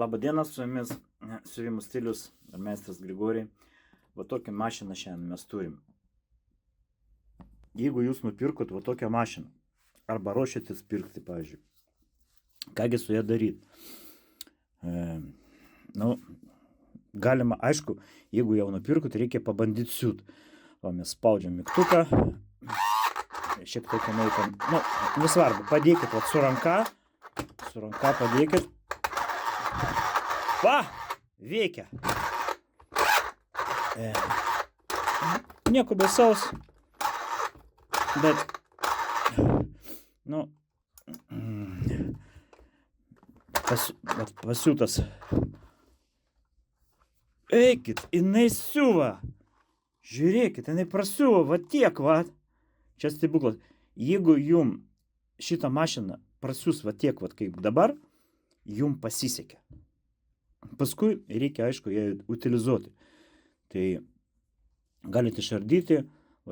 Labą dieną, su jumis siuvimų stilius ir meistras Grigorij. Va tokią mašiną šiandien mes turim. Jeigu jūs nupirkot va tokią mašiną, arba ruošiatės pirkti, pavyzdžiui, kągi su ją daryti? Galima, aišku, jeigu jau nupirkot, reikia pabandyti siūt. O mes spaudžiam mygtuką, šiek tiek ten, nesvarbu, padėkit va, su ranka padėkit. Va, veikia. Nieko baisaus, bet, pasiūtas. Eikit, jinai siuva. Žiūrėkit, jinai prasiuva, va tiek, va. Čia stebuklas. Jeigu jum šitą mašiną prasiūs va tiek, va kaip dabar, jum pasisekė. Paskui reikia, aišku, ją utilizuoti. Tai galite išardyti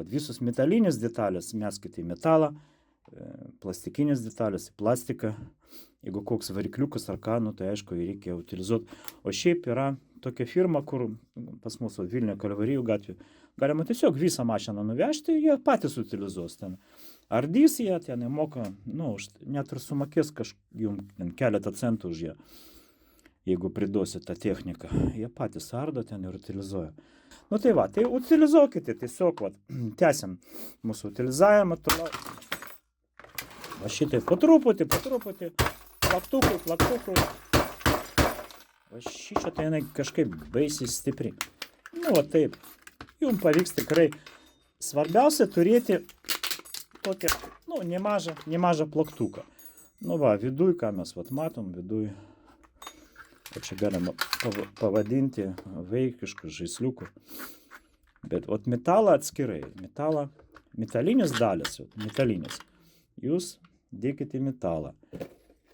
visus metalinės detalės, meskite į metalą, plastikinės detalės į plastiką. Jeigu koks varikliukas ar ką, tai aišku, jį reikia utilizuoti. O šiaip yra tokia firma, kur pas mus Vilniuje Kalvarijų gatvėje galima tiesiog visą mašiną nuvežti, jie patys utilizuos ten. Ardys jie, ten moka, net ir sumokės jums keletą centų už ją. Jeigu priduosit tą techniką, jie patys ardo ten ir utilizuoja. Tai va, tai utilizuokite tiesiog, tęsiam mūsų utilizavimą toliau. Va šitai po truputį, plaktukui. Va šičia tai jinai kažkaip baisiai stipri. Va taip, jums pavyks tikrai. Svarbiausia turėti tokią, nemažą plaktuką. Va, viduj, ką mes matom, viduj. Čia galima pavadinti vaikiškų žaisliukų. Bet metalą atskirai, metalinės dalis, metalinės, jūs dėkite į metalą,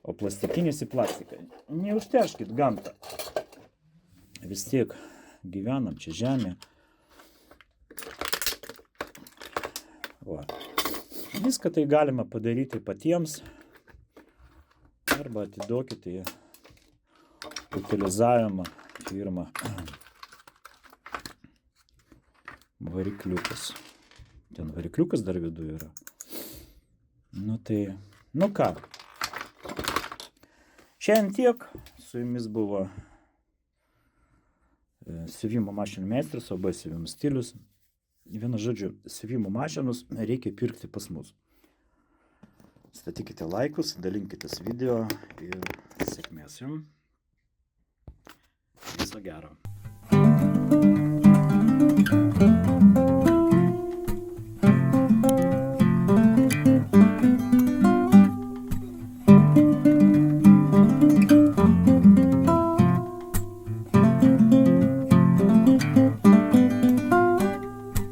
o plastikinės į plastiką. Neužterškit gamtą. Vis tiek gyvenam čia žemė. Va. Viską tai galima padaryti patiems, arba atiduokite į utilizavimą firmą. Varikliukas. Ten varikliukas dar viduje yra. Ką. Šiandien tiek. Su jumis buvo siuvimo mašinų meistras, OB siuvimo stilius. Vienu žodžiu, siuvimo mašinus reikia pirkti pas mus. Statykite laikus, dalinkitės video ir sėkmės jums. Viso gero.